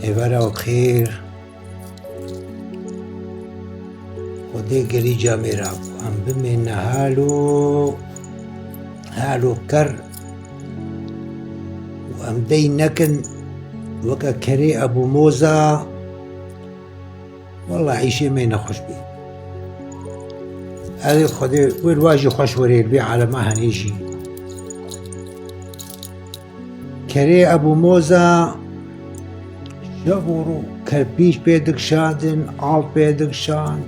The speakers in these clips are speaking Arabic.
إبارة وخير ودي قلي جاميرا أم بمن هالو كر وأم دي نكن وكا كري أبو موزة والله عيشي ما ينخش بي هذه خدي والواجي خوش وريل بي على ما هنيجي كري أبو موزة شبورو كربيش بيدك شادن عال بيدك شان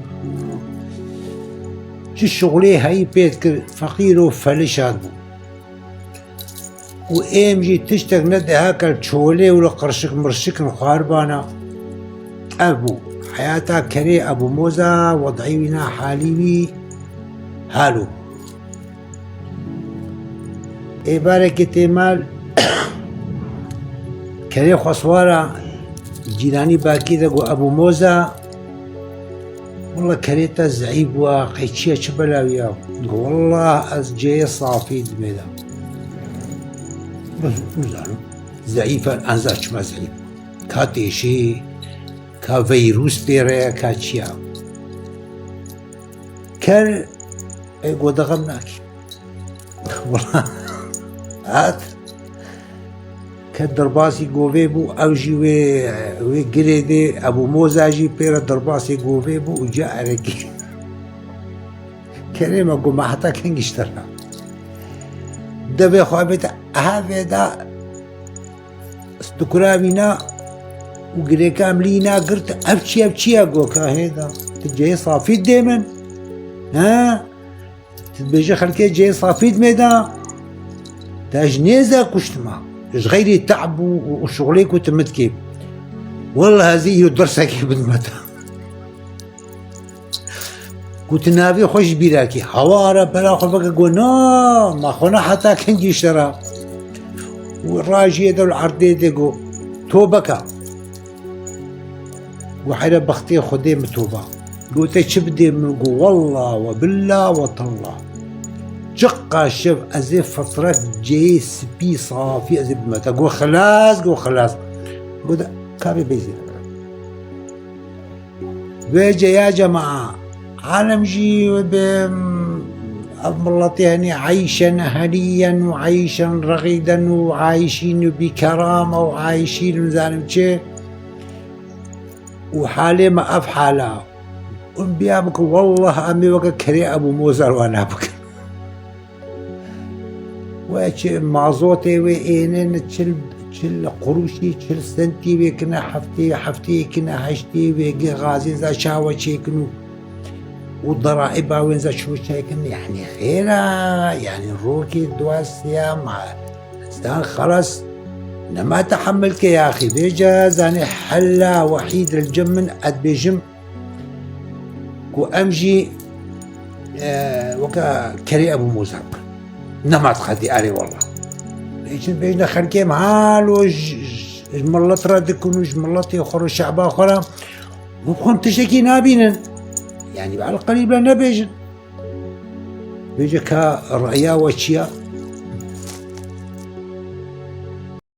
شو شغلي هاي بيدك فقير وفلشان وإيم جي تشتك ند هاكل تشولي ولا قرشك مرشك مخاربانا أبو حياتها كري أبو موزة وضعينا حاليوي هالو إبارة كتمال كري خصوارا جيراني باكي دقو أبو موزة والله كريتا زعيب وقيتشيه شبلاويا والله از جاي صافي دميدا بس نزعلو زعيفا انزاش ما زعيب كاتيشي كفيروس تيريا كاتشيا كر ايقو دغمناكي والله هات كدرباسي قوفيبو اوجي وي قريدي ابو موزاجي بيرا درباسي قوفيبو وجاء عليكي كريمة قو ما حتى كان يشترى دبي خوابتا هذا استكرامينا وقري كاملينا قرت ابشي اقو كاهيدا تجي صافي دايما ها تبيجي خلكي جاي صافي ميدا تاجنيزا كشتما غيري تعب وشغليك وتمتكي والله هذه درسك بدمتها كنت نابي خوش بيراكي حوارة بلا خلفك اقول نا ما خونا حتى كنجي شرا والراجي دو العردي ديقو توبكا وحيلا بختي خدي متوبة قلت شبدي من والله وبالله وطالله جقا شوف ازي فترة جاي سبي صافي ازي بمتا قو خلاص قلت كابي بيزي بيجي يا جماعة عالم جي أمرتي هني عيشا هنيا وعيشا رغيدا وعايشين بكرامة وعايشين زانم شي وحالي ما أفحالا بيابك والله أمي وكا كري أبو موزر وأنا بك وش معزوتي وإنن تشل قروشي تشل سنتي وكنا حفتي كنا هشتي ويجي غازي ذا شاوة شيكنو وضرائبها وين ذا شو شيكن يعني خيرا يعني روكي دواسيا مع استان خلاص ما تحملك يا أخي بيجا زاني حلا وحيد الجمن أد بيجم وأمجي وكا كري أبو موزة نمط خدي أري والله ليش بيجنا خلكي معالو جملت ردكن وجملت يخرج شعب آخر وبخون تشكي نابينا يعني بعد القريب لنا بيجن بيجا كرعيا وشيا